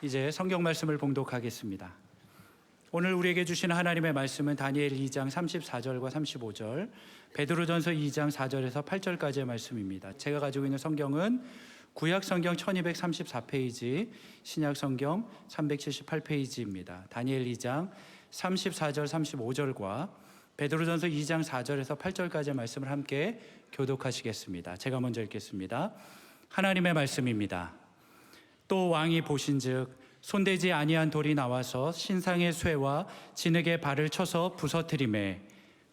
이제 성경 말씀을 봉독하겠습니다. 오늘 우리에게 주시는 하나님의 말씀은 다니엘 2장 34절과 35절, 베드로전서 2장 4절에서 8절까지의 말씀입니다. 제가 가지고 있는 성경은 구약 성경 1234페이지, 신약 성경 378페이지입니다. 다니엘 2장 34절, 35절과 베드로전서 2장 4절에서 8절까지의 말씀을 함께 교독하시겠습니다. 제가 먼저 읽겠습니다. 하나님의 말씀입니다. 또 왕이 보신즉 손대지 아니한 돌이 나와서 신상의 쇠와 진흙의 발을 쳐서 부서뜨리매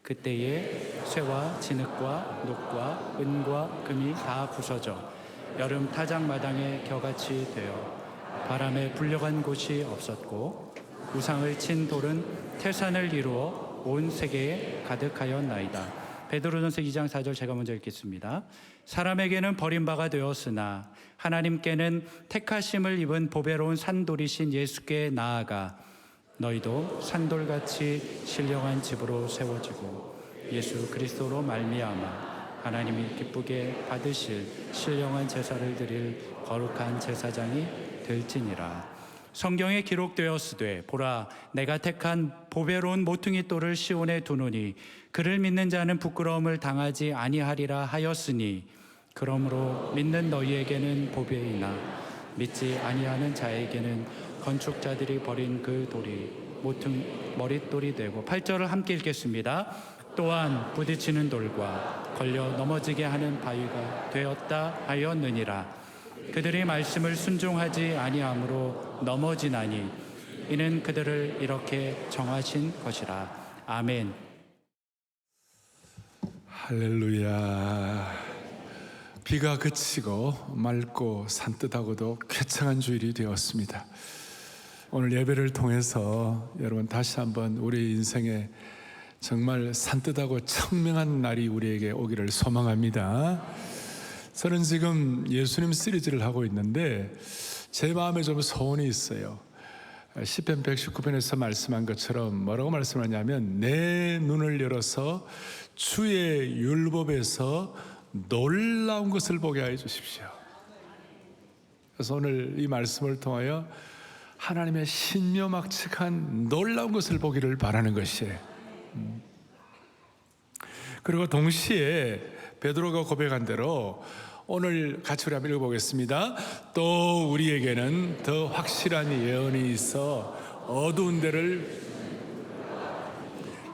그때에 쇠와 진흙과 녹과 은과 금이 다 부서져 여름 타작마당에 겨같이 되어 바람에 불려간 곳이 없었고 우상을 친 돌은 태산을 이루어 온 세계에 가득하였나이다. 베드로전서 2장 4절 제가 먼저 읽겠습니다. 사람에게는 버림바가 되었으나 하나님께는 택하심을 입은 보배로운 산돌이신 예수께 나아가 너희도 산돌같이 신령한 집으로 세워지고 예수 그리스도로 말미암아 하나님이 기쁘게 받으실 신령한 제사를 드릴 거룩한 제사장이 될지니라. 성경에 기록되었으되 보라 내가 택한 보배로운 모퉁이 돌을 시온에 두노니 그를 믿는 자는 부끄러움을 당하지 아니하리라 하였으니 그러므로 믿는 너희에게는 보배이나 믿지 아니하는 자에게는 건축자들이 버린 그 돌이 머릿돌이 되고 8절을 함께 읽겠습니다. 또한 부딪히는 돌과 걸려 넘어지게 하는 바위가 되었다 하였느니라. 그들의 말씀을 순종하지 아니함으로 넘어지나니 이는 그들을 이렇게 정하신 것이라. 아멘. 할렐루야. 비가 그치고 맑고 산뜻하고도 쾌청한 주일이 되었습니다. 오늘 예배를 통해서 여러분 다시 한번 우리 인생에 정말 산뜻하고 청명한 날이 우리에게 오기를 소망합니다. 저는 지금 예수님 시리즈를 하고 있는데 제 마음에 좀 소원이 있어요. 시편 119편에서 말씀한 것처럼 뭐라고 말씀하냐면 내 눈을 열어서 주의 율법에서 놀라운 것을 보게 하여 주십시오. 그래서 오늘 이 말씀을 통하여 하나님의 신묘막측한 놀라운 것을 보기를 바라는 것이에요. 그리고 동시에 베드로가 고백한 대로 오늘 같이 우리 한번 읽어보겠습니다. 또 우리에게는 더 확실한 예언이 있어 어두운 데를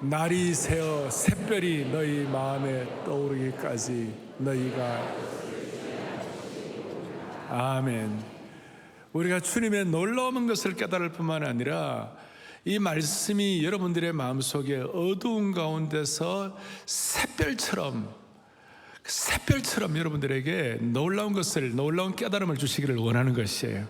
날이 새어 샛별이 너희 마음에 떠오르기까지 너희가 아멘. 우리가 주님의 놀라운 것을 깨달을 뿐만 아니라 이 말씀이 여러분들의 마음속에 어두운 가운데서 샛별처럼 여러분들에게 놀라운 깨달음을 주시기를 원하는 것이에요.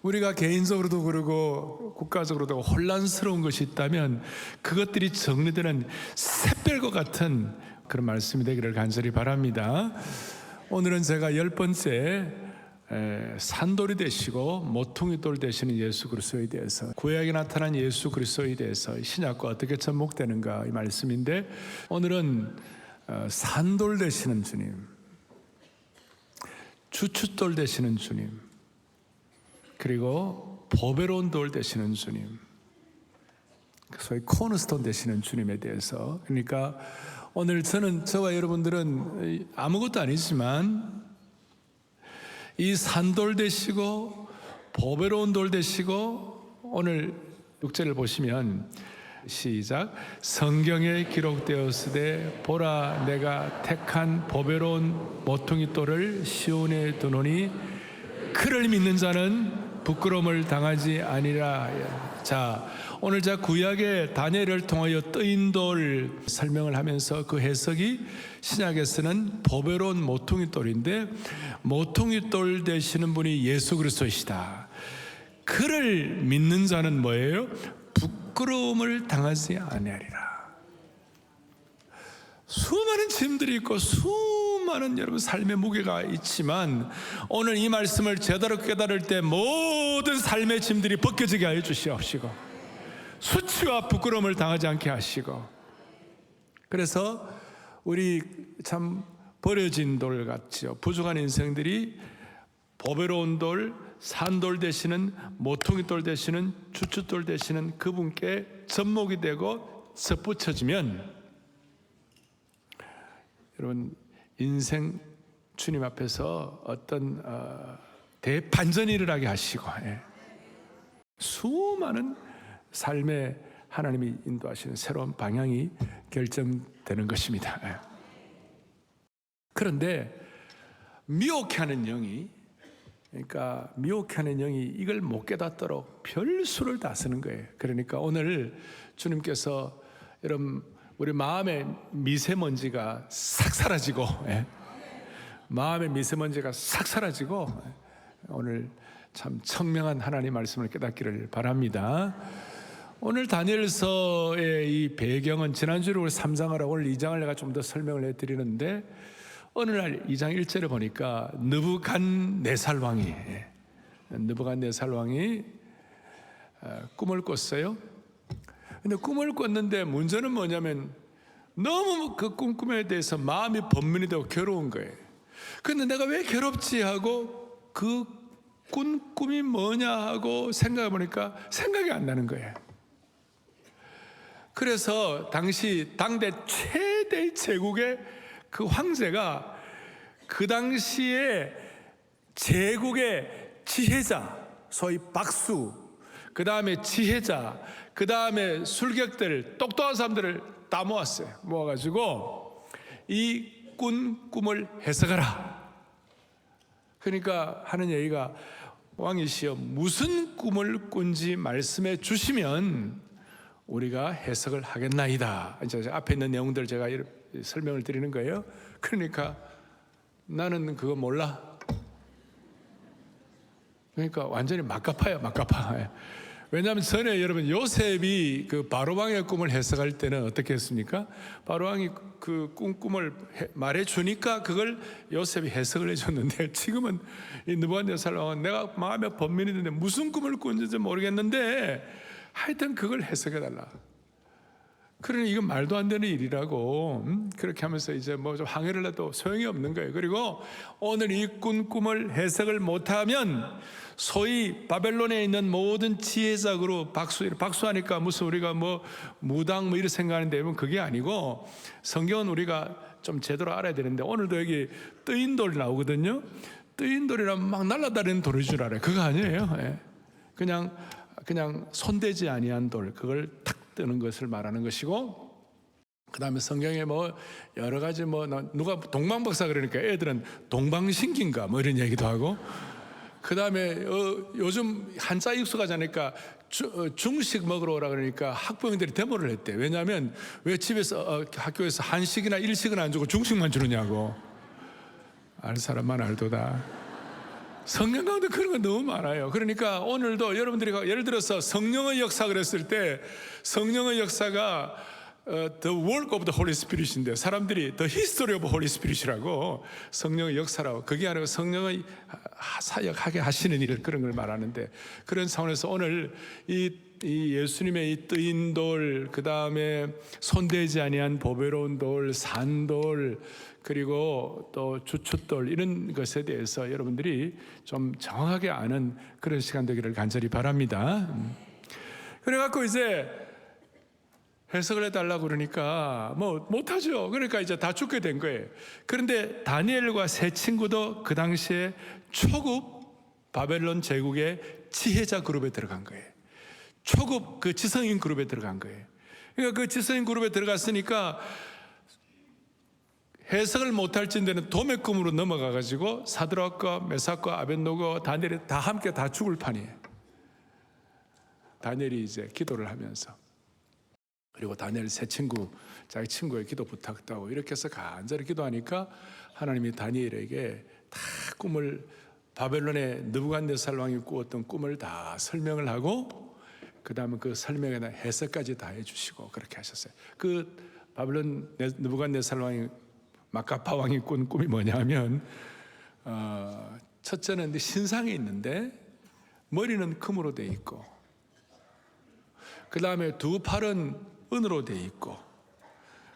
우리가 개인적으로도 그러고 국가적으로도 혼란스러운 것이 있다면 그것들이 정리되는 샛별과 같은 그런 말씀이 되기를 간절히 바랍니다. 오늘은 제가 10번째 산돌이 되시고 모퉁이돌 되시는 예수 그리스도에 대해서, 구약에 나타난 예수 그리스도에 대해서 신약과 어떻게 접목되는가 이 말씀인데, 오늘은 산돌 되시는 주님, 주춧돌 되시는 주님, 그리고 보배로운 돌 되시는 주님, 소위 코너스톤 되시는 주님에 대해서, 그러니까 오늘 저와 여러분들은 아무것도 아니지만 이 산돌 되시고 보배로운 돌 되시고, 오늘 6절을 보시면 시작. 성경에 기록되었으되 보라 내가 택한 보배로운 모퉁이 돌을 시온에 두노니 그를 믿는 자는 부끄러움을 당하지 아니라. 자, 오늘 구약의 다니엘을 통하여 뜨인 돌 설명을 하면서 그 해석이 신약에서는 보배로운 모퉁이 돌인데, 모퉁이 돌 되시는 분이 예수 그리스도이시다. 그를 믿는 자는 뭐예요? 부끄러움을 당하지 아니하리라. 수많은 짐들이 있고 수많은 여러분 삶의 무게가 있지만 오늘 이 말씀을 제대로 깨달을 때 모든 삶의 짐들이 벗겨지게 하여 주시옵시고 수치와 부끄러움을 당하지 않게 하시고, 그래서 우리 참 버려진 돌 같죠. 부족한 인생들이 보배로운 돌, 산돌 되시는 모퉁이 돌 되시는 주춧돌 되시는 그분께 접목이 되고 접붙여지면 여러분 인생 주님 앞에서 어떤 대반전이 일어나게 하시고 수많은 삶의 하나님이 인도하시는 새로운 방향이 결정되는 것입니다. 그런데 미혹하는 영이 이걸 못 깨닫도록 별수를 다 쓰는 거예요. 그러니까 오늘 주님께서 여러분 우리 마음의 미세먼지가 싹 사라지고 마음의 미세먼지가 싹 사라지고 오늘 참 청명한 하나님 말씀을 깨닫기를 바랍니다. 오늘 다니엘서의 이 배경은 지난주에 우리 3장을 하고 오늘 2장을 내가 좀 더 설명을 해드리는데 어느 날 2장 1절에 보니까 느부갓네살 왕이 꿈을 꿨어요. 근데 꿈을 꿨는데 문제는 뭐냐면 너무 그 꿈에 대해서 마음이 번민이 되고 괴로운 거예요. 근데 내가 왜 괴롭지 하고 그 꿈이 뭐냐 하고 생각해 보니까 생각이 안 나는 거예요. 그래서 당시 당대 최대 제국의 그 황제가 그 당시에 제국의 지혜자, 소위 박수, 그 다음에 지혜자, 그 다음에 술객들, 똑똑한 사람들을 다 모았어요. 모아가지고 이 꿈을 해석하라. 그러니까 하는 얘기가 왕이시여 무슨 꿈을 꾼지 말씀해 주시면 우리가 해석을 하겠나이다. 이제 앞에 있는 내용들 제가 설명을 드리는 거예요. 그러니까 나는 그거 몰라. 그러니까 완전히 막가파예요, 막가파. 왜냐하면 전에 여러분 요셉이 그 바로왕의 꿈을 해석할 때는 어떻게 했습니까? 바로왕이 그 꿈을 말해 주니까 그걸 요셉이 해석을 해줬는데 지금은 이 느부갓네살 왕은 내가 마음에 번민이 드는데 무슨 꿈을 꾼지 모르겠는데 하여튼 그걸 해석해 달라. 그러니 이건 말도 안 되는 일이라고 그렇게 하면서 이제 뭐 좀 항의를 해도 소용이 없는 거예요. 그리고 오늘 이 꿈을 해석을 못하면 소위 바벨론에 있는 모든 지혜자 그룹 박수하니까 무슨 우리가 뭐 무당 뭐 이런 생각하는데 그게 아니고 성경은 우리가 좀 제대로 알아야 되는데 오늘도 여기 뜨인 돌이 나오거든요. 뜨인 돌이라면 막 날아다니는 돌인 줄 알아요. 그거 아니에요. 그냥 손대지 아니한 돌 그걸 탁 뜨는 것을 말하는 것이고 그 다음에 성경에 뭐 여러 가지 뭐 누가 동방박사 그러니까 애들은 동방신기인가 뭐 이런 얘기도 하고 그 다음에 요즘 한자 익숙하자니까 중식 먹으러 오라 그러니까 학부형들이 데모를 했대. 왜냐하면 왜 집에서 학교에서 한식이나 일식은 안 주고 중식만 주느냐고. 알 사람만 알도다. 성경 가운데 그런 거 너무 많아요. 그러니까 오늘도 여러분들이 예를 들어서 성령의 역사 그랬을 때 성령의 역사가 The work of the Holy Spirit인데 사람들이 The history of Holy Spirit이라고 성령의 역사라고 그게 아니고 성령의 사역하게 하시는 일 그런 걸 말하는데 그런 상황에서 오늘 이 예수님의 이 뜨인 돌 그 다음에 손대지 아니한 보배로운 돌 산돌 그리고 또 주춧돌 이런 것에 대해서 여러분들이 좀 정확하게 아는 그런 시간 되기를 간절히 바랍니다. 그래갖고 이제 해석을 해달라고 그러니까 뭐 못하죠. 그러니까 이제 다 죽게 된 거예요. 그런데 다니엘과 세 친구도 그 당시에 초급 바벨론 제국의 지혜자 그룹에 들어간 거예요. 초급 그 지성인 그룹에 들어간 거예요. 그러니까 그 지성인 그룹에 들어갔으니까 해석을 못할진대는 도매 꿈으로 넘어가가지고 사드락과 메삭과 아벳노고 다니엘이 다 함께 다 죽을 판이에요. 다니엘이 이제 기도를 하면서 그리고 다니엘 세 친구 자기 친구의 기도 부탁하고 이렇게 해서 간절히 기도하니까 하나님이 다니엘에게 다 꿈을 바벨론의 느부갓네살 왕이 꾸었던 꿈을 다 설명을 하고 그 다음에 그 설명에 대한 해석까지 다 해주시고 그렇게 하셨어요. 그 바벨론 느부갓네살 왕이 마카파 왕이 꾼 꿈이 뭐냐면 첫째는 신상이 있는데 머리는 금으로 돼 있고 그 다음에 두 팔은 은으로 돼 있고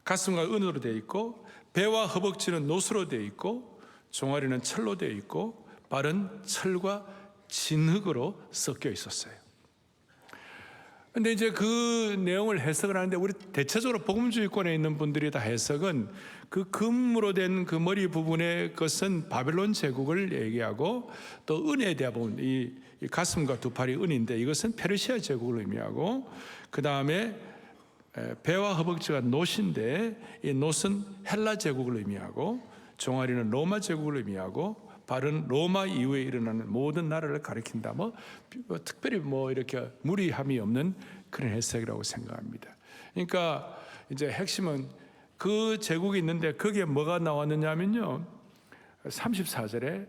가슴과 은으로 돼 있고 배와 허벅지는 노수로 돼 있고 종아리는 철로 돼 있고 바른 철과 진흙으로 섞여 있었어요. 근데 이제 그 내용을 해석을 하는데 우리 대체적으로 복음주의권에 있는 분들이 다 해석은 그 금으로 된 그 머리 부분의 것은 바벨론 제국을 얘기하고 또 은에 대한 부분, 이 가슴과 두 팔이 은인데 이것은 페르시아 제국을 의미하고 그 다음에 배와 허벅지가 롯인데 이 롯은 헬라 제국을 의미하고 종아리는 로마 제국을 의미하고 발은 로마 이후에 일어나는 모든 나라를 가리킨다. 특별히 이렇게 무리함이 없는 그런 해석이라고 생각합니다. 그러니까 이제 핵심은 그 제국이 있는데 거기에 뭐가 나왔느냐면요. 34절에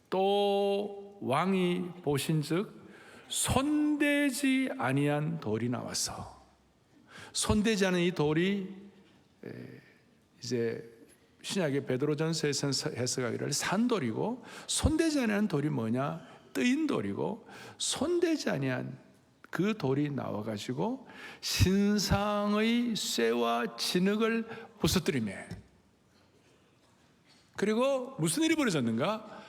또 왕이 보신즉 손대지 아니한 돌이 나와서, 손대지 않은 이 돌이 이제 신약의 베드로전서에서 해석하기를 산돌이고, 손대지 아니한 돌이 뭐냐? 뜨인 돌이고, 손대지 아니한 그 돌이 나와가지고 신상의 쇠와 진흙을 부서뜨리며, 그리고 무슨 일이 벌어졌는가?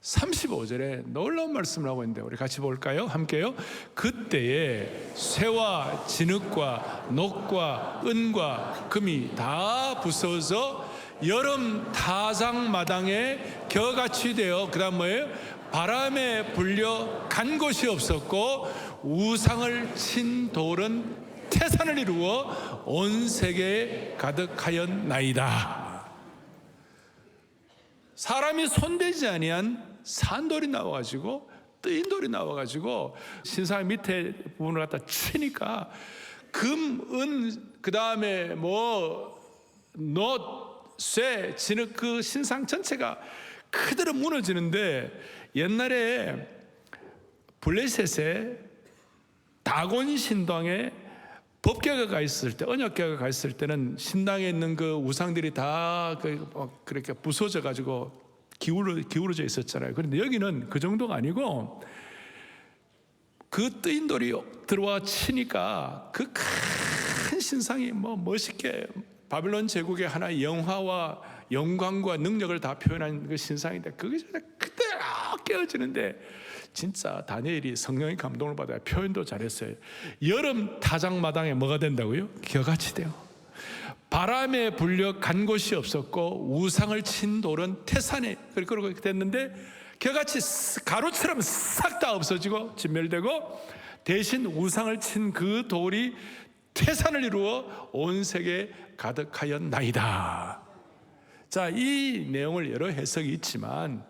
35절에 놀라운 말씀을 하고 있는데 우리 같이 볼까요? 함께요. 그때에 쇠와 진흙과 녹과 은과 금이 다 부서져 여름 타작마당에 겨같이 되어, 그 다음 뭐예요? 바람에 불려 간 곳이 없었고 우상을 친 돌은 태산을 이루어 온 세계에 가득하였나이다. 사람이 손대지 아니한 산돌이 나와가지고, 뜨인 돌이 나와가지고 신상 밑에 부분을 갖다 치니까 금, 은, 그 다음에 놋, 쇠, 진흙, 그 신상 전체가 그대로 무너지는데, 옛날에 블레셋에 다곤 신당에 법궤가 가 있을 때, 언약궤가 가 있을 때는 신당에 있는 그 우상들이 다 그렇게 부서져 가지고 기울어져 있었잖아요. 그런데 여기는 그 정도가 아니고 그 뜨인 돌이 들어와 치니까 그 큰 신상이 멋있게 바벨론 제국의 하나의 영화와 영광과 능력을 다 표현한 그 신상인데 그게 그대로 깨어지는데, 진짜 다니엘이 성령의 감동을 받아야 표현도 잘했어요. 여름 타작마당에 뭐가 된다고요? 겨같이 돼요. 바람에 불려 간 곳이 없었고 우상을 친 돌은 태산에, 그렇게 됐는데 겨같이 가루처럼 싹 다 없어지고 진멸되고, 대신 우상을 친 그 돌이 태산을 이루어 온 세계에 가득하였나이다. 자, 이 내용을 여러 해석이 있지만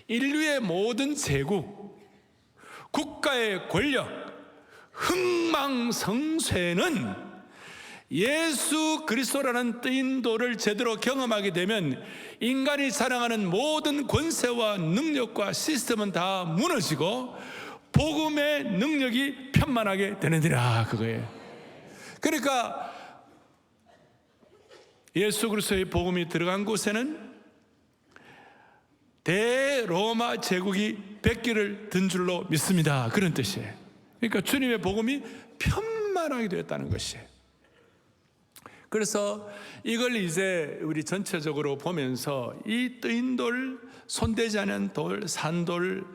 인류의 모든 제국, 국가의 권력, 흥망성쇠는 예수 그리스도라는 뜨인 돌을 제대로 경험하게 되면 인간이 자랑하는 모든 권세와 능력과 시스템은 다 무너지고 복음의 능력이 편만하게 되느니라, 그거예요. 그러니까 예수 그리스도의 복음이 들어간 곳에는 대로마 제국이 백기를 든 줄로 믿습니다, 그런 뜻이에요. 그러니까 주님의 복음이 편만하게 되었다는 것이에요. 그래서 이걸 이제 우리 전체적으로 보면서 이 뜨인 돌, 손대지 않은 돌, 산돌,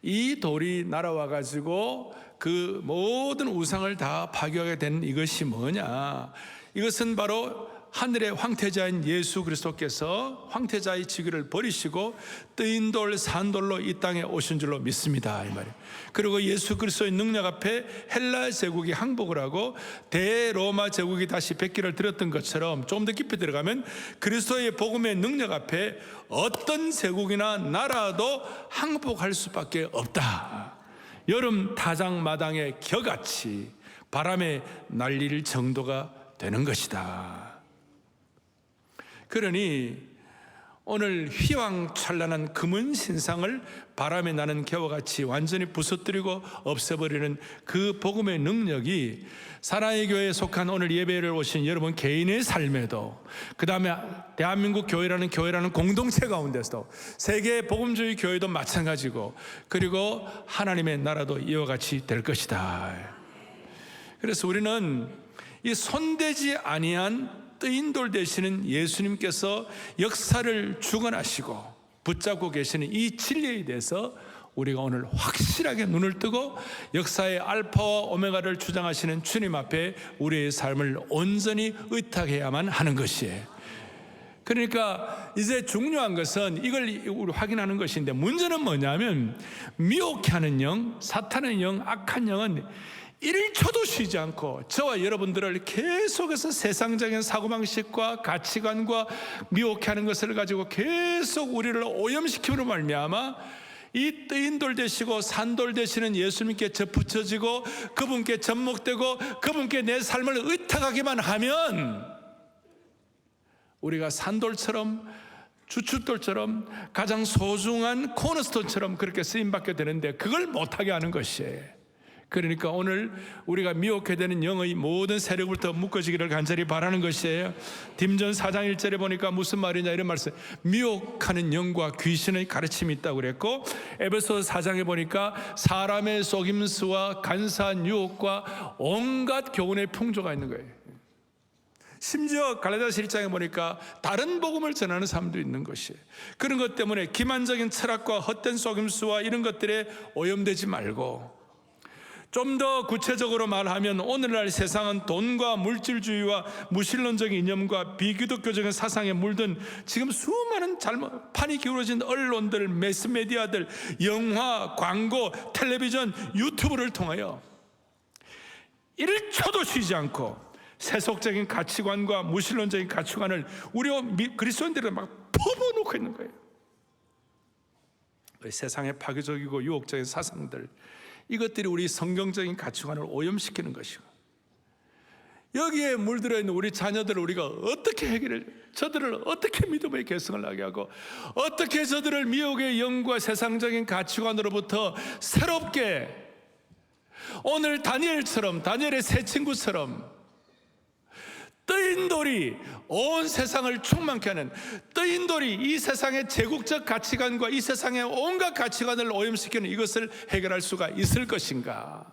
이 돌이 날아와 가지고 그 모든 우상을 다 파괴하게 된 이것이 뭐냐? 이것은 바로 하늘의 황태자인 예수 그리스도께서 황태자의 직위를 버리시고 뜨인 돌, 산돌로 이 땅에 오신 줄로 믿습니다, 이 말이에요. 그리고 예수 그리스도의 능력 앞에 헬라 제국이 항복을 하고 대로마 제국이 다시 백기를 들었던 것처럼 좀 더 깊이 들어가면 그리스도의 복음의 능력 앞에 어떤 제국이나 나라도 항복할 수밖에 없다. 여름 타작마당의 겨같이 바람에 날릴 정도가 되는 것이다. 그러니 오늘 휘황찬란한 금은 신상을 바람에 나는 겨와 같이 완전히 부서뜨리고 없애버리는 그 복음의 능력이 사랑의 교회에 속한 오늘 예배를 오신 여러분 개인의 삶에도, 그 다음에 대한민국 교회라는 공동체 가운데서도, 세계 복음주의 교회도 마찬가지고, 그리고 하나님의 나라도 이와 같이 될 것이다. 그래서 우리는 이 손대지 아니한 뜨인 돌 되시는 예수님께서 역사를 주관하시고 붙잡고 계시는 이 진리에 대해서 우리가 오늘 확실하게 눈을 뜨고 역사의 알파와 오메가를 주장하시는 주님 앞에 우리의 삶을 온전히 의탁해야만 하는 것이에요. 그러니까 이제 중요한 것은 이걸 우리 확인하는 것인데, 문제는 뭐냐면 미혹하는 영, 사탄의 영, 악한 영은 1초도 쉬지 않고 저와 여러분들을 계속해서 세상적인 사고방식과 가치관과 미혹하는 것을 가지고 계속 우리를 오염시키므로 말미암아 이 뜨인 돌 되시고 산돌 되시는 예수님께 접붙여지고 그분께 접목되고 그분께 내 삶을 의탁하기만 하면 우리가 산돌처럼 주춧돌처럼 가장 소중한 코너스톤처럼 그렇게 쓰임받게 되는데 그걸 못하게 하는 것이에요. 그러니까 오늘 우리가 미혹해 되는 영의 모든 세력부터 묶어지기를 간절히 바라는 것이에요. 딤전 4장 1절에 보니까 무슨 말이냐 이런 말씀, 미혹하는 영과 귀신의 가르침이 있다고 그랬고, 에베소 4장에 보니까 사람의 속임수와 간사한 유혹과 온갖 교훈의 풍조가 있는 거예요. 심지어 갈라디아서 1장에 보니까 다른 복음을 전하는 사람도 있는 것이에요. 그런 것 때문에 기만적인 철학과 헛된 속임수와 이런 것들에 오염되지 말고, 좀 더 구체적으로 말하면 오늘날 세상은 돈과 물질주의와 무신론적인 이념과 비기독교적인 사상에 물든 지금 수많은 판이 기울어진 언론들, 매스메디아들, 영화, 광고, 텔레비전, 유튜브를 통하여 1초도 쉬지 않고 세속적인 가치관과 무신론적인 가치관을 우리 그리스도인들은 막 퍼부어놓고 있는 거예요. 세상의 파괴적이고 유혹적인 사상들, 이것들이 우리 성경적인 가치관을 오염시키는 것이고, 여기에 물들어 있는 우리 자녀들을 우리가 어떻게 저들을 어떻게 믿음의 계승을 하게 하고, 어떻게 저들을 미혹의 영과 세상적인 가치관으로부터 새롭게 오늘 다니엘처럼, 다니엘의 세 친구처럼 뜨인 돌이 온 세상을 충만케 하는, 뜨인 돌이 이 세상의 제국적 가치관과 이 세상의 온갖 가치관을 오염시키는 이것을 해결할 수가 있을 것인가?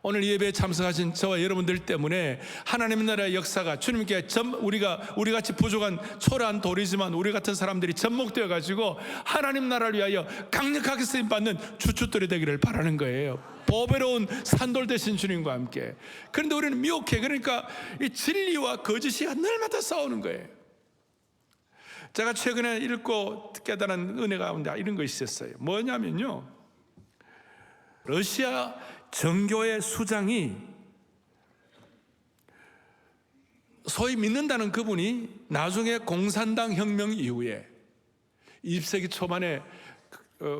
오늘 예배에 참석하신 저와 여러분들 때문에 하나님 나라의 역사가 주님께 우리 같이 부족한 초라한 돌이지만 우리 같은 사람들이 접목되어 가지고 하나님 나라를 위하여 강력하게 쓰임 받는 주춧돌이 되기를 바라는 거예요. 보배로운 산돌 되신 주님과 함께. 그런데 우리는 미혹해. 그러니까 이 진리와 거짓이 날마다 싸우는 거예요. 제가 최근에 읽고 깨달은 은혜 가운데 이런 거 있었어요. 뭐냐면요, 러시아 정교의 수장이 소위 믿는다는 그분이 나중에 공산당 혁명 이후에 20세기 초반에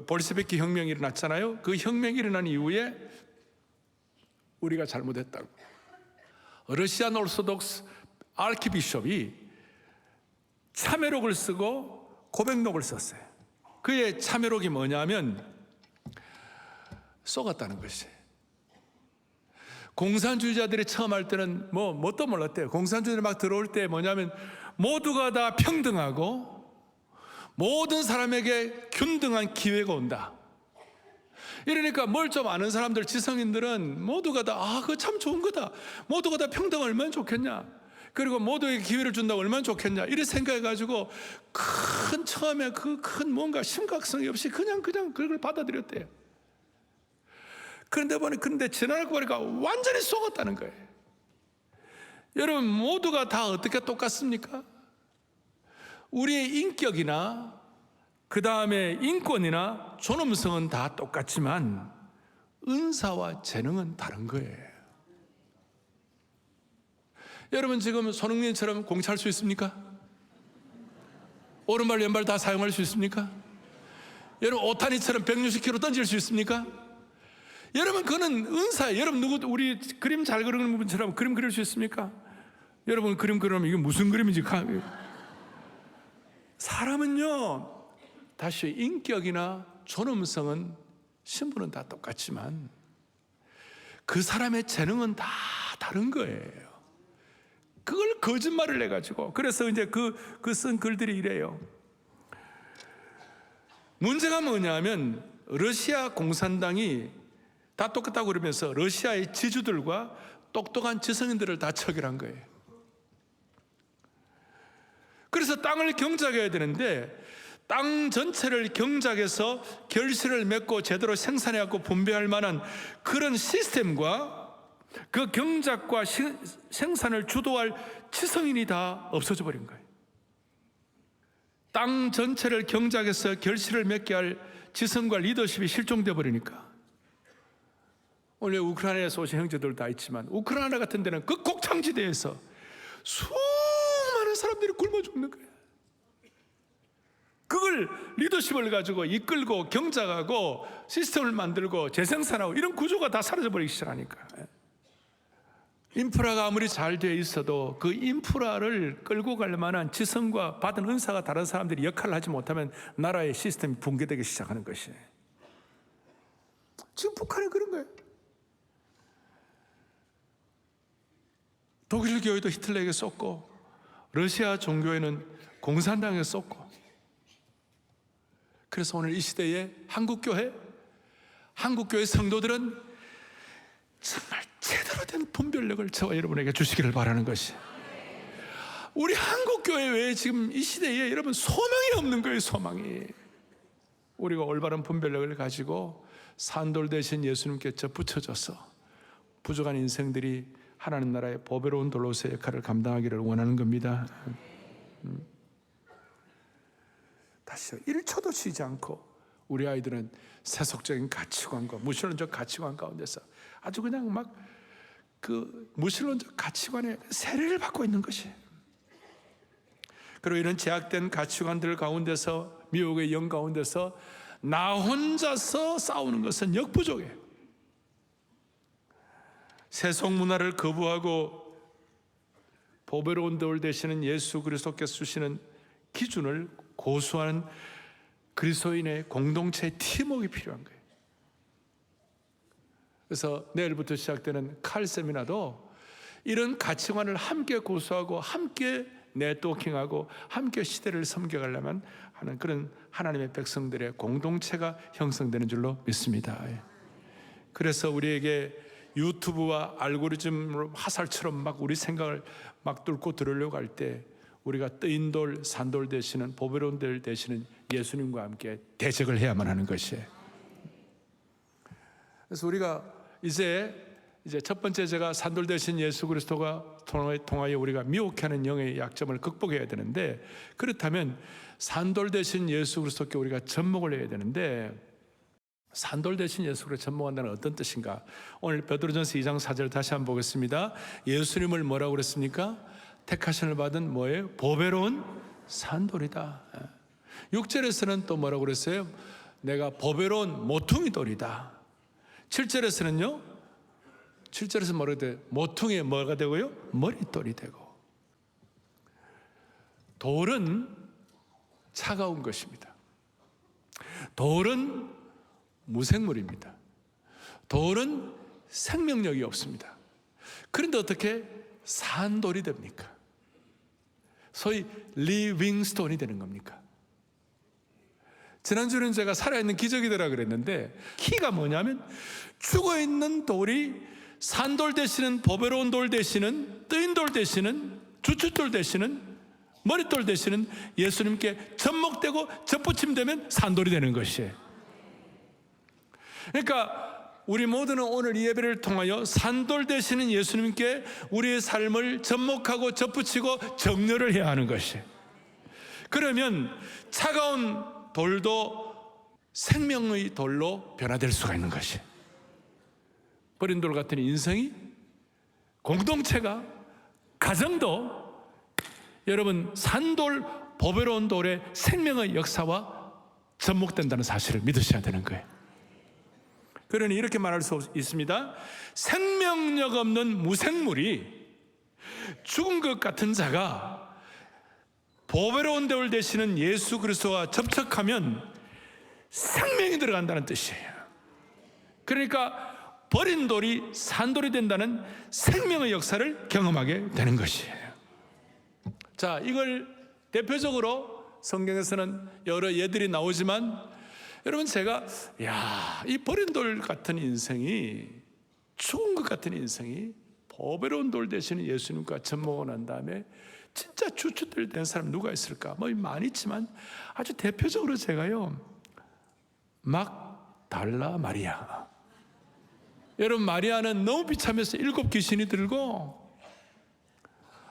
볼셰비키 혁명이 일어났잖아요. 그 혁명이 일어난 이후에 우리가 잘못했다고 러시안 오르소독스 아키비숍이 참회록을 쓰고 고백록을 썼어요. 그의 참회록이 뭐냐면 속았다는 것이에요. 공산주의자들이 처음 할 때는 뭣도 몰랐대요. 공산주의자들이 막 들어올 때 뭐냐면 모두가 다 평등하고 모든 사람에게 균등한 기회가 온다. 이러니까 뭘 좀 아는 사람들, 지성인들은 모두가 다 그거 참 좋은 거다. 모두가 다 평등 얼마나 좋겠냐. 그리고 모두에게 기회를 준다고 얼마나 좋겠냐. 이렇게 생각해가지고 처음에 그 큰 뭔가 심각성이 없이 그냥 그걸 받아들였대요. 그런데 지나고 보니까 완전히 속았다는 거예요. 여러분, 모두가 다 어떻게 똑같습니까? 우리의 인격이나 그 다음에 인권이나 존엄성은 다 똑같지만 은사와 재능은 다른 거예요. 여러분, 지금 손흥민처럼 공차할 수 있습니까? 오른발 왼발 다 사용할 수 있습니까? 여러분, 오타니처럼 160km 던질 수 있습니까? 여러분, 그거는 은사예요. 여러분, 우리 그림 잘 그리는 분처럼 그림 그릴 수 있습니까? 여러분, 그림 그리면 이게 무슨 그림인지. 사람은요, 다시 인격이나 존엄성은 신분은 다 똑같지만 그 사람의 재능은 다 다른 거예요. 그걸 거짓말을 해가지고. 그래서 이제 그 쓴 글들이 이래요. 문제가 뭐냐면 러시아 공산당이 다 똑같다고 그러면서 러시아의 지주들과 똑똑한 지성인들을 다 처결한 거예요. 그래서 땅을 경작해야 되는데 땅 전체를 경작해서 결실을 맺고 제대로 생산해갖고 분배할 만한 그런 시스템과 그 경작과 생산을 주도할 지성인이 다 없어져 버린 거예요. 땅 전체를 경작해서 결실을 맺게 할 지성과 리더십이 실종돼 버리니까 오늘 우크라이나에서 오신 형제들 다 있지만 우크라이나 같은 데는 그 곡창지대에서 수많은 사람들이 굶어 죽는 거예요. 그걸 리더십을 가지고 이끌고 경작하고 시스템을 만들고 재생산하고 이런 구조가 다 사라져 버리기 시작하니까 인프라가 아무리 잘 되어 있어도 그 인프라를 끌고 갈 만한 지성과 받은 은사가 다른 사람들이 역할을 하지 못하면 나라의 시스템이 붕괴되기 시작하는 것이에요. 지금 북한은 그런 거예요. 독일 교회도 히틀러에게 쏟고 러시아 종교에는 공산당에게 쏟고 그래서 오늘 이 시대에 한국교회 성도들은 정말 제대로 된 분별력을 저와 여러분에게 주시기를 바라는 것이 우리 한국교회 외에 지금 이 시대에 여러분 소망이 없는 거예요. 소망이 우리가 올바른 분별력을 가지고 산돌 대신 예수님께 접붙여져서 부족한 인생들이 하나님 나라의 보배로운 돌로서의 역할을 감당하기를 원하는 겁니다. 다시요. 1초도 쉬지 않고 우리 아이들은 세속적인 가치관과 무신론적 가치관 가운데서 아주 그냥 막 그 무신론적 가치관에 세례를 받고 있는 것이에요. 그리고 이런 제약된 가치관들 가운데서 미혹의 영 가운데서 나 혼자서 싸우는 것은 역부족이에요. 세속 문화를 거부하고 보배로운 돌 되시는 예수 그리스도께서 주시는 기준을 고수하는 그리스도인의 공동체 팀워크가 필요한 거예요. 그래서 내일부터 시작되는 칼 세미나도 이런 가치관을 함께 고수하고 함께 네트워킹하고 함께 시대를 섬겨가려면 하는 그런 하나님의 백성들의 공동체가 형성되는 줄로 믿습니다. 그래서 우리에게 유튜브와 알고리즘으로 화살처럼 막 우리 생각을 막 뚫고 들으려고 할 때 우리가 뜨인 돌, 산돌 되시는 보배로운 돌 되시는 예수님과 함께 대적을 해야만 하는 것이에요. 그래서 우리가 이제 첫 번째 제가 산돌 되신 예수 그리스도가 통하여 우리가 미혹하는 영의 약점을 극복해야 되는데 그렇다면 산돌 되신 예수 그리스도께 우리가 접목을 해야 되는데 산돌 대신 예수를 접목한다는 어떤 뜻인가? 오늘 베드로전서 2장 4절 다시 한번 보겠습니다. 예수님을 뭐라고 그랬습니까? 택하심을 받은 뭐예요? 보배로운 산돌이다. 6절에서는 또 뭐라고 그랬어요? 내가 보배로운 모퉁이 돌이다. 7절에서는요? 7절에서 뭐라고 돼요? 모퉁이에 뭐가 되고요? 머릿돌이 되고. 돌은 차가운 것입니다. 돌은 무생물입니다. 돌은 생명력이 없습니다. 그런데 어떻게 산돌이 됩니까? 소위 리빙스톤이 되는 겁니까? 지난주에는 제가 살아있는 기적이더라 그랬는데 키가 뭐냐면 죽어있는 돌이 산돌 되시는 보배로운 돌 되시는 뜨인 돌 되시는 주춧돌 되시는 머릿돌 되시는 예수님께 접목되고 접붙임되면 산돌이 되는 것이에요. 그러니까 우리 모두는 오늘 이 예배를 통하여 산돌 되시는 예수님께 우리의 삶을 접목하고 접붙이고 정렬을 해야 하는 것이에요. 그러면 차가운 돌도 생명의 돌로 변화될 수가 있는 것이에요. 버린 돌 같은 인생이, 공동체가, 가정도 여러분 산돌 보배로운 돌의 생명의 역사와 접목된다는 사실을 믿으셔야 되는 거예요. 그러니 이렇게 말할 수 있습니다. 생명력 없는 무생물이 죽은 것 같은 자가 보배로운 돌 되시는 예수 그리스도와 접촉하면 생명이 들어간다는 뜻이에요. 그러니까 버린 돌이 산돌이 된다는 생명의 역사를 경험하게 되는 것이에요. 자, 이걸 대표적으로 성경에서는 여러 예들이 나오지만 여러분 제가 이 버린 돌 같은 인생이, 죽은 것 같은 인생이 보배로운 돌 되시는 예수님과 접목을 한 다음에 진짜 주춧돌이 된 사람 누가 있을까? 뭐 많이 있지만 아주 대표적으로 제가요, 막달라 마리아. 여러분, 마리아는 너무 비참해서 7 귀신이 들고,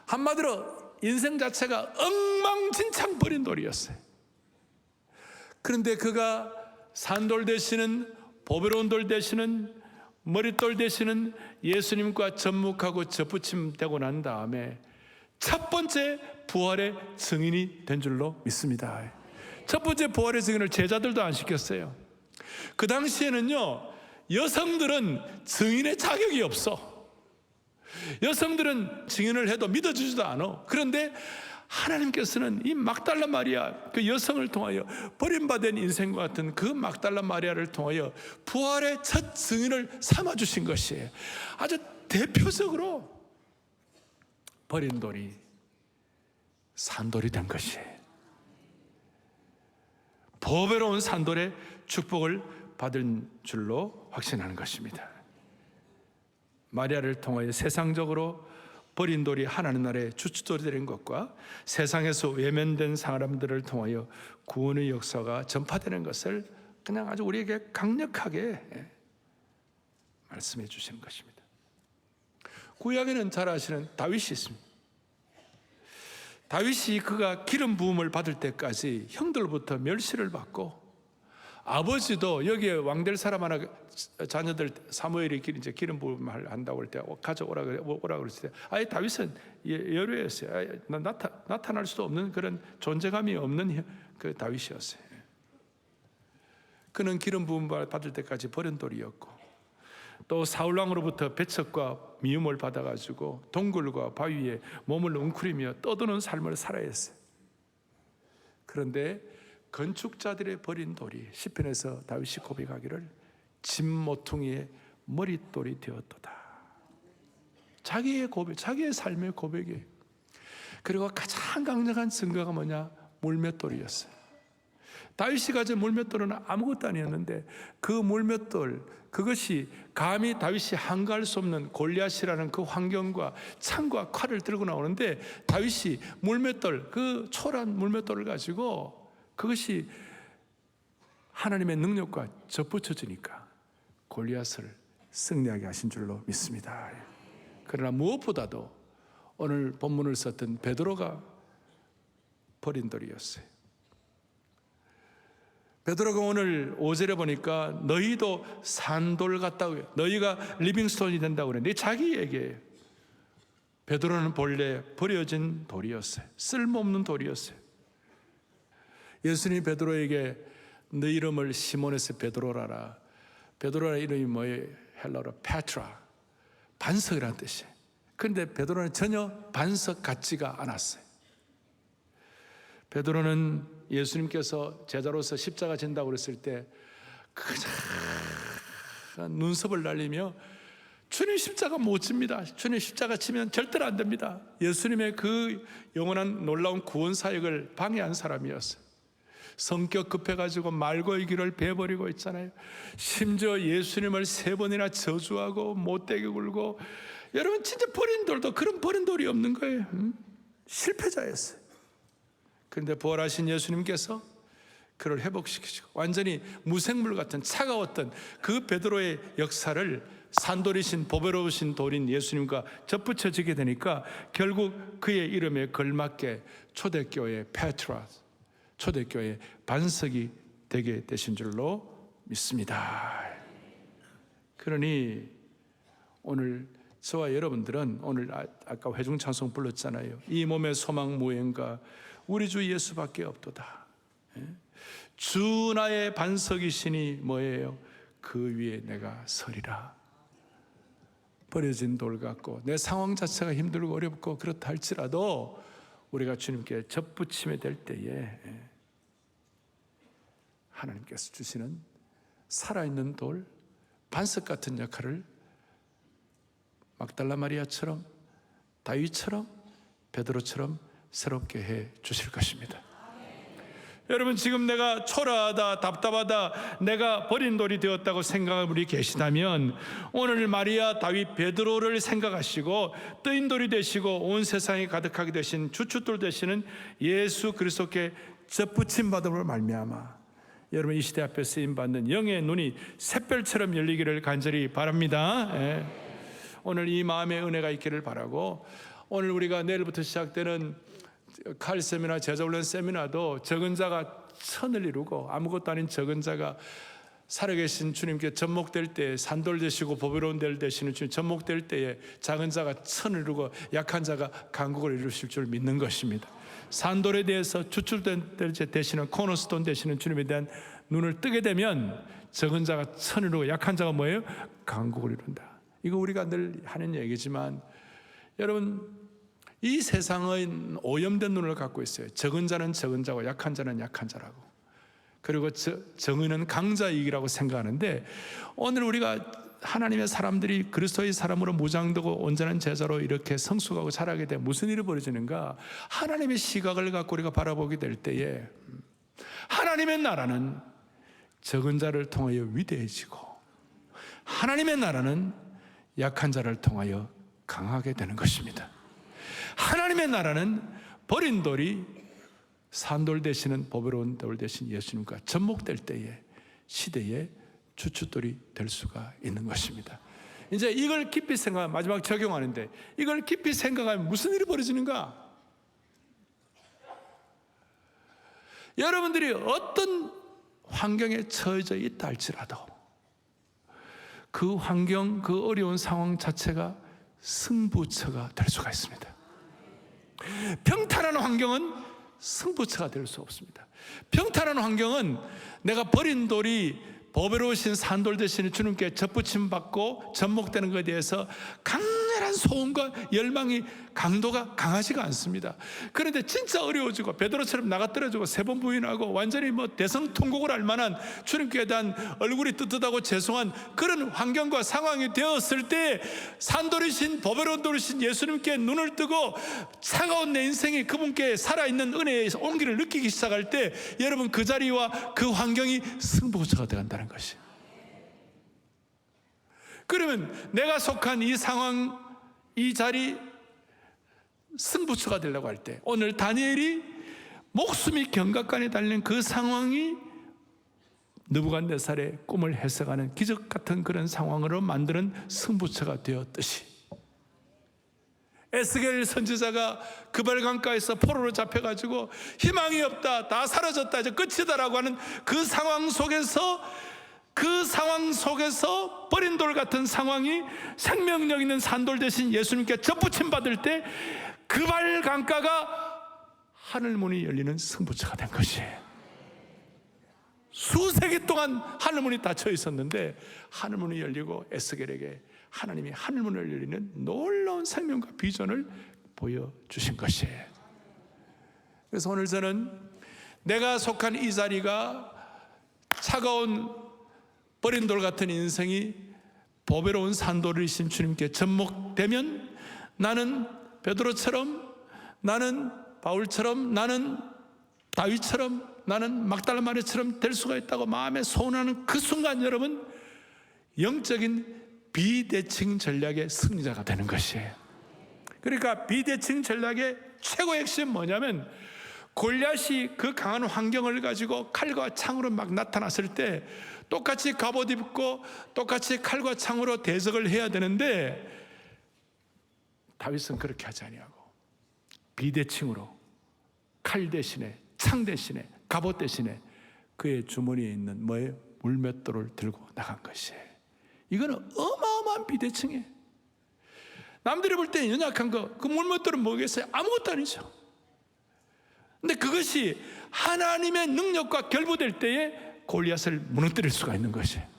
한마디로 인생 자체가 엉망진창 버린 돌이었어요. 그런데 그가 산돌 되시는, 보배로운 돌 되시는, 머릿돌 되시는 예수님과 접목하고 접붙임되고 난 다음에 첫 번째 부활의 증인이 된 줄로 믿습니다. 첫 번째 부활의 증인을 제자들도 안 시켰어요. 그 당시에는요, 여성들은 증인의 자격이 없어. 여성들은 증인을 해도 믿어주지도 않아. 그런데 하나님께서는 이 막달라 마리아, 그 여성을 통하여, 버림받은 인생과 같은 그 막달라 마리아를 통하여 부활의 첫 증인을 삼아주신 것이에요. 아주 대표적으로 버린 돌이 산돌이 된 것이에요. 보배로운 산돌의 축복을 받은 줄로 확신하는 것입니다. 마리아를 통하여 세상적으로 버린 돌이 하나님 나라의 주춧돌이 되는 것과 세상에서 외면된 사람들을 통하여 구원의 역사가 전파되는 것을 그냥 아주 우리에게 강력하게 말씀해 주시는 것입니다. 구약에는 잘 아시는 다윗이 있습니다. 다윗이 그가 기름 부음을 받을 때까지 형들부터 멸시를 받고, 아버지도 여기에 왕될 사람 하나, 자녀들 사무엘이 이제 기름 부음을 한다고 할 때 가져오라 그랬을 때, 아예 다윗은 여류였어요. 아예 나타날 수도 없는 그런 존재감이 없는 그 다윗이었어요. 그는 기름 부음 받을 때까지 버린 돌이었고, 또 사울왕으로부터 배척과 미움을 받아가지고 동굴과 바위에 몸을 웅크리며 떠드는 삶을 살아야 했어요. 그런데 건축자들의 버린 돌이, 시편에서 다윗이 고백하기를 집 모퉁이의 머릿돌이 되었도다. 자기의 고백, 자기의 삶의 고백이에요. 그리고 가장 강력한 증거가 뭐냐? 물맷돌이었어요. 다윗이 가진 물맷돌은 아무것도 아니었는데, 그 물맷돌, 그것이 감히 다윗이 한가할 수 없는 골리앗이라는 그 환경과 창과 칼을 들고 나오는데, 다윗이 물맷돌, 그 초라한 물맷돌을 가지고, 그것이 하나님의 능력과 접붙여지니까 골리앗을 승리하게 하신 줄로 믿습니다. 그러나 무엇보다도 오늘 본문을 썼던 베드로가 버린 돌이었어요. 베드로가 오늘 5절에 보니까 너희도 산돌 같다고요. 너희가 리빙스톤이 된다고 그랬는데 자기 얘기예요. 베드로는 본래 버려진 돌이었어요. 쓸모없는 돌이었어요. 예수님이 베드로에게 너 이름을 시몬에서 베드로라라. 베드로라는 이름이 뭐예요? 헬라어로 페트라, 반석이라는 뜻이에요. 그런데 베드로는 전혀 반석 같지가 않았어요. 베드로는 예수님께서 제자로서 십자가 진다고 그랬을 때 그냥 눈썹을 날리며 주님 십자가 못 집니다. 주님 십자가 치면 절대로 안 됩니다. 예수님의 그 영원한 놀라운 구원 사역을 방해한 사람이었어요. 성격 급해가지고 말고의 길을 베어버리고 있잖아요. 심지어 예수님을 3번이나 저주하고 못되게 굴고, 여러분 진짜 버린 돌도 그런 버린 돌이 없는 거예요. 실패자였어요. 그런데 부활하신 예수님께서 그를 회복시키시고 완전히 무생물 같은 차가웠던 그 베드로의 역사를 산돌이신 보배로우신 돌인 예수님과 접붙여지게 되니까 결국 그의 이름에 걸맞게 초대교회 페트라, 초대교회 반석이 되게 되신 줄로 믿습니다. 그러니 오늘 저와 여러분들은 오늘 아까 회중 찬송 불렀잖아요. 이 몸의 소망 무언가 우리 주 예수밖에 없도다. 주 나의 반석이시니 뭐예요? 그 위에 내가 서리라. 버려진 돌 같고 내 상황 자체가 힘들고 어렵고 그렇다 할지라도 우리가 주님께 접붙임이 될 때에 하나님께서 주시는 살아있는 돌, 반석 같은 역할을 막달라 마리아처럼, 다윗처럼, 베드로처럼 새롭게 해 주실 것입니다. 여러분, 지금 내가 초라하다, 답답하다, 내가 버린 돌이 되었다고 생각하는 분이 계시다면 오늘 마리아, 다윗, 베드로를 생각하시고 뜨인 돌이 되시고 온 세상에 가득하게 되신 주춧돌 되시는 예수 그리스도께 접붙임 받음으로 말미암아 여러분 이 시대 앞에 쓰임받는 영의 눈이 샛별처럼 열리기를 간절히 바랍니다. 예. 오늘 이 마음의 은혜가 있기를 바라고, 오늘 우리가 내일부터 시작되는 칼 세미나, 제자훈련 세미나도 적은 자가 천을 이루고 아무것도 아닌 적은 자가 살아계신 주님께 접목될 때에 산돌 되시고 보배로운 데를 되시는 주님 접목될 때에 작은 자가 천을 이루고 약한 자가 강국을 이루실 줄 믿는 것입니다. 산돌에 대해서 주출된 되시는 코너스톤 되시는 주님에 대한 눈을 뜨게 되면 적은 자가 천을 이루고 약한 자가 뭐예요? 강국을 이룬다. 이거 우리가 늘 하는 얘기지만 여러분, 이 세상은 오염된 눈을 갖고 있어요. 적은 자는 적은 자고 약한 자는 약한 자라고, 그리고 정의는 강자이기라고 생각하는데, 오늘 우리가 하나님의 사람들이 그리스도의 사람으로 무장되고 온전한 제자로 이렇게 성숙하고 자라게 되면 무슨 일이 벌어지는가? 하나님의 시각을 갖고 우리가 바라보게 될 때에 하나님의 나라는 적은 자를 통하여 위대해지고 하나님의 나라는 약한 자를 통하여 강하게 되는 것입니다. 하나님의 나라는 버린 돌이 산돌 되시는 보배로운 돌 되신 예수님과 접목될 때에 시대의 주춧돌이 될 수가 있는 것입니다. 이제 이걸 깊이 생각하면, 마지막 적용하는데 이걸 깊이 생각하면 무슨 일이 벌어지는가? 여러분들이 어떤 환경에 처해져 있다 할지라도 그 환경, 그 어려운 상황 자체가 승부처가 될 수가 있습니다. 평탄한 환경은 승부처가 될 수 없습니다. 평탄한 환경은 내가 버린 돌이 보배로우신 산돌 되시는 주님께 접붙임 받고 접목되는 것에 대해서 강렬한 소원과 열망이 강도가 강하지가 않습니다. 그런데 진짜 어려워지고 베드로처럼 나가떨어지고 세 번 부인하고 완전히 대성통곡을 할 만한 주님께 대한 얼굴이 뜨뜻하고 죄송한 그런 환경과 상황이 되었을 때 산돌이신 보배로운 돌이신 예수님께 눈을 뜨고 차가운 내 인생이 그분께 살아있는 은혜의 온기를 느끼기 시작할 때 여러분 그 자리와 그 환경이 승부처가 되어간다는 것이. 그러면 내가 속한 이 상황, 이 자리 승부처가 되려고 할 때 오늘 다니엘이 목숨이 경각간에 달린 그 상황이 느부갓네살의 꿈을 해석하는 기적 같은 그런 상황으로 만드는 승부처가 되었듯이 에스겔 선지자가 그발강가에서 포로로 잡혀가지고 희망이 없다, 다 사라졌다, 이제 끝이다라고 하는 그 상황 속에서 버린 돌 같은 상황이 생명력 있는 산돌 대신 예수님께 접붙임 받을 때 그발강가가 하늘문이 열리는 승부처가 된 것이에요. 수세기 동안 하늘문이 닫혀 있었는데 하늘문이 열리고 에스겔에게 하나님이 하늘문을 열리는 놀라운 생명과 비전을 보여주신 것이에요. 그래서 오늘 저는 내가 속한 이 자리가 차가운 버린 돌 같은 인생이 보배로운 산돌이신 주님께 접목되면 나는 베드로처럼, 나는 바울처럼, 나는 다윗처럼, 나는 막달라 마리아처럼 될 수가 있다고 마음에 소원하는 그 순간 여러분 영적인 비대칭 전략의 승리자가 되는 것이에요. 그러니까 비대칭 전략의 최고의 핵심 뭐냐면 골리앗이 그 강한 환경을 가지고 칼과 창으로 막 나타났을 때 똑같이 갑옷 입고 똑같이 칼과 창으로 대적을 해야 되는데 다윗은 그렇게 하지 아니하고 비대칭으로 칼 대신에 창 대신에 갑옷 대신에 그의 주머니에 있는 뭐예요? 물맷돌을 들고 나간 것이에요. 이거는 어마어마한 비대칭이에요. 남들이 볼 때 연약한 거, 그 물맷돌은 뭐겠어요? 아무것도 아니죠. 근데 그것이 하나님의 능력과 결부될 때에 골리앗을 무너뜨릴 수가 있는 것이에요.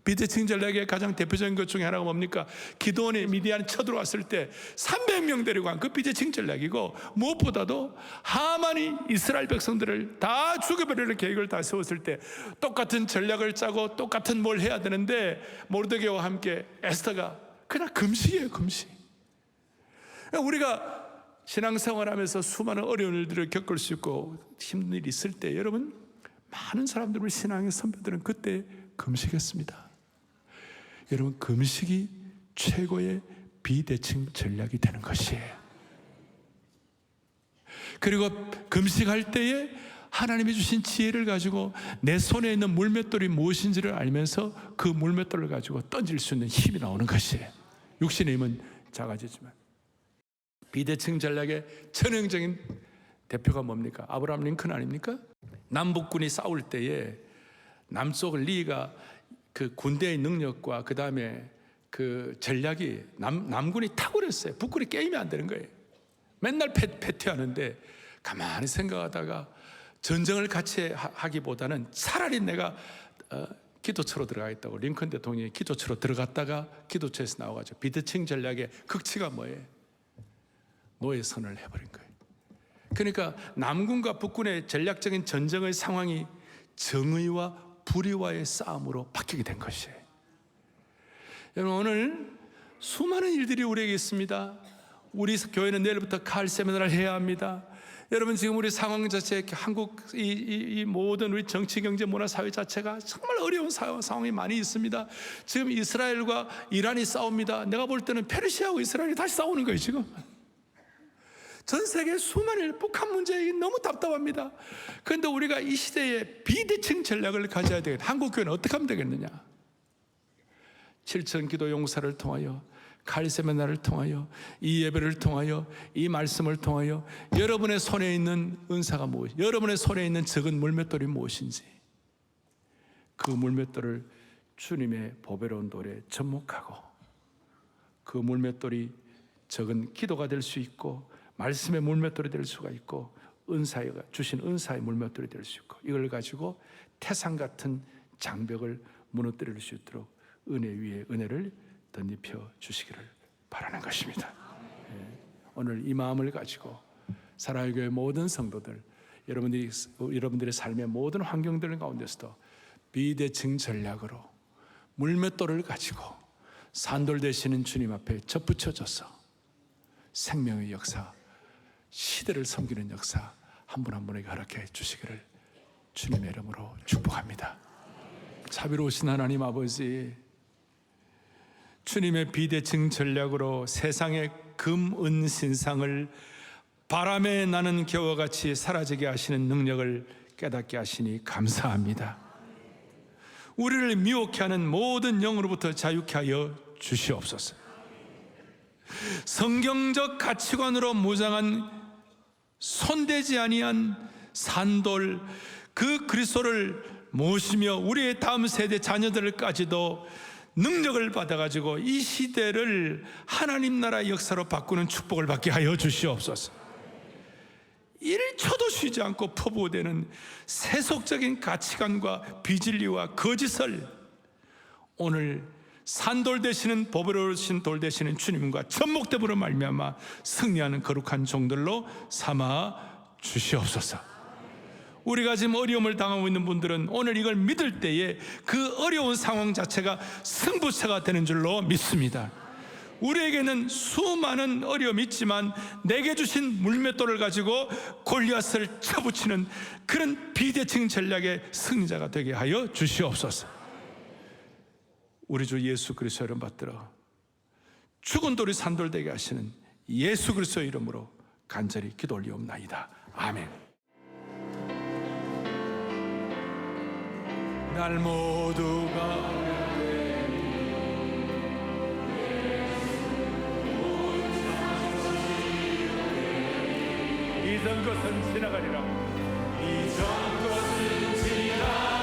비대칭 전략의 가장 대표적인 것 중에 하나가 뭡니까? 기드온이 미디안 쳐들어왔을 때 300명 데리고 간 그 비대칭 전략이고, 무엇보다도 하만이 이스라엘 백성들을 다 죽여버리는 계획을 다 세웠을 때 똑같은 전략을 짜고 똑같은 뭘 해야 되는데 모르드게와 함께 에스더가 그냥 금식이에요. 금식. 우리가 신앙생활하면서 수많은 어려운 일들을 겪을 수 있고 힘든 일이 있을 때 여러분, 많은 사람들, 우리 신앙의 선배들은 그때 금식했습니다. 여러분, 금식이 최고의 비대칭 전략이 되는 것이에요. 그리고 금식할 때에 하나님이 주신 지혜를 가지고 내 손에 있는 물맷돌이 무엇인지를 알면서 그 물맷돌을 가지고 던질 수 있는 힘이 나오는 것이에요. 육신의 힘은 작아지지만. 비대칭 전략의 전형적인 대표가 뭡니까? 아브라함 링컨 아닙니까? 남북군이 싸울 때에 남쪽 리가 그 군대의 능력과 그 다음에 그 전략이 남군이 탁월했어요. 북군이 게임이 안 되는 거예요. 맨날 패퇴하는데 가만히 생각하다가 전쟁을 같이 하기보다는 차라리 내가 기도처로 들어가겠다고 링컨 대통령이 기도처로 들어갔다가 기도처에서 나와가지고 비대칭 전략의 극치가 뭐예요? 노예선을 해버린 거예요. 그러니까 남군과 북군의 전략적인 전쟁의 상황이 정의와 불의와의 싸움으로 바뀌게 된 것이에요. 여러분, 오늘 수많은 일들이 우리에게 있습니다. 우리 교회는 내일부터 가을 세미나를 해야 합니다. 여러분, 지금 우리 상황 자체, 한국 이 모든 우리 정치, 경제, 문화, 사회 자체가 정말 어려운 상황이 많이 있습니다. 지금 이스라엘과 이란이 싸웁니다. 내가 볼 때는 페르시아하고 이스라엘이 다시 싸우는 거예요, 지금. 전 세계 수많은 북한 문제 너무 답답합니다. 그런데 우리가 이 시대에 비대칭 전략을 가져야 되겠다. 한국 교회는 어떻게 하면 되겠느냐? 7천 기도 용사를 통하여, 가을 세미나를 통하여, 이 예배를 통하여, 이 말씀을 통하여 여러분의 손에 있는 은사가 무엇이, 여러분의 손에 있는 적은 물맷돌이 무엇인지 그 물맷돌을 주님의 보배로운 돌에 접목하고 그 물맷돌이 적은 기도가 될 수 있고 말씀의 물맷돌이 될 수가 있고 은사가 주신 은사의 물맷돌이 될 수 있고 이걸 가지고 태산 같은 장벽을 무너뜨릴 수 있도록 은혜 위에 은혜를 덧입혀 주시기를 바라는 것입니다. 오늘 이 마음을 가지고 사랑의 교회 모든 성도들, 여러분들의 삶의 모든 환경들 가운데서도 비대칭 전략으로 물맷돌을 가지고 산돌 되시는 주님 앞에 접붙여져서 생명의 역사, 시대를 섬기는 역사 한 분 한 분에게 허락해 주시기를 주님의 이름으로 축복합니다. 자비로우신 하나님 아버지, 주님의 비대칭 전략으로 세상의 금, 은, 신상을 바람에 나는 겨와 같이 사라지게 하시는 능력을 깨닫게 하시니 감사합니다. 우리를 미혹해 하는 모든 영으로부터 자유케 하여 주시옵소서. 성경적 가치관으로 무장한 손대지 아니한 산돌, 그 그리스도를 모시며 우리의 다음 세대 자녀들까지도 능력을 받아가지고 이 시대를 하나님 나라의 역사로 바꾸는 축복을 받게 하여 주시옵소서. 1초도 쉬지 않고 퍼부어대는 세속적인 가치관과 비진리와 거짓을 오늘 산돌 되시는 보배로우신 돌 되시는 주님과 접목됨으로 말미암아 승리하는 거룩한 종들로 삼아 주시옵소서. 우리가 지금 어려움을 당하고 있는 분들은 오늘 이걸 믿을 때에 그 어려운 상황 자체가 승부처가 되는 줄로 믿습니다. 우리에게는 수많은 어려움이 있지만 내게 주신 물맷돌을 가지고 골리앗을 쳐붙이는 그런 비대칭 전략의 승리자가 되게 하여 주시옵소서. 우리 주 예수 그리스도 이름 받들어 죽은 돌이 산돌 되게 하시는 예수 그리스도 이름으로 간절히 기도 올리옵나이다. 아멘. 날 모두가 이전 것은 지나가리라. 이전 것은 지나가리라.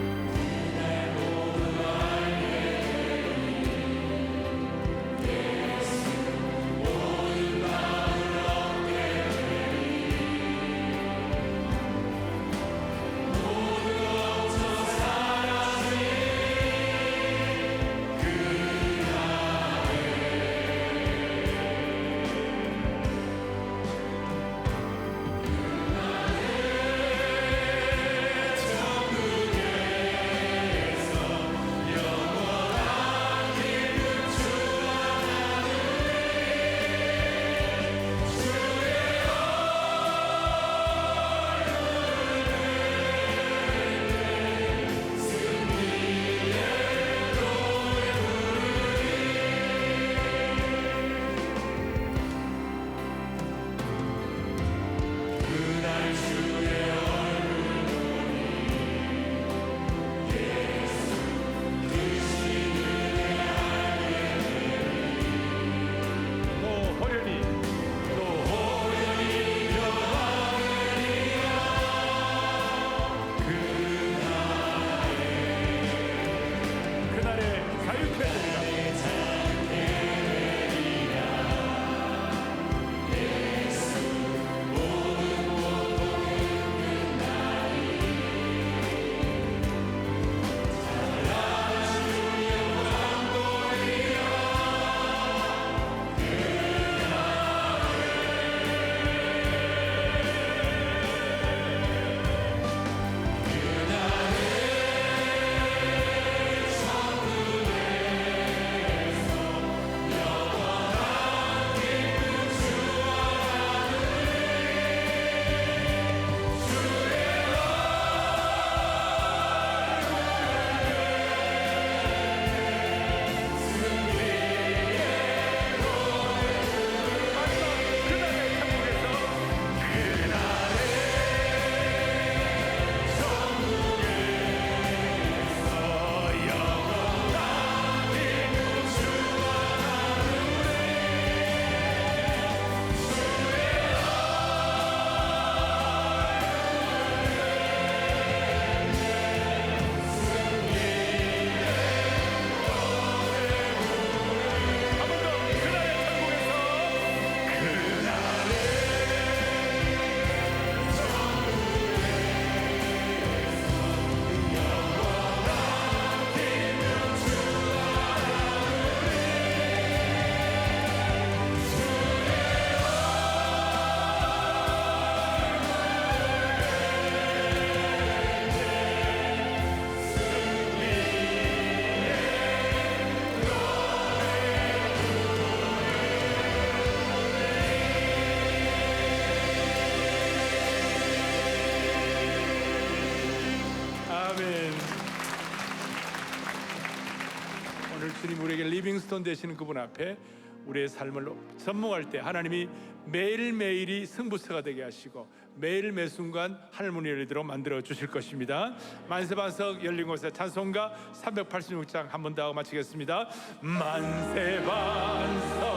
그날에 내 모든 알게 되리. 예수 모든 마음을 얻게 되리. 모든 걱정 사라지리. 그날에 오늘 주님 우리에게 리빙스톤 되시는 그분 앞에 우리의 삶을 접목할 때 하나님이 매일매일이 승부처가 되게 하시고 매일 매순간 하늘문이 열리도록 만들어 주실 것입니다. 만세반석 열린 곳에 찬송가 386장 한 번 더 하고 마치겠습니다. 만세반석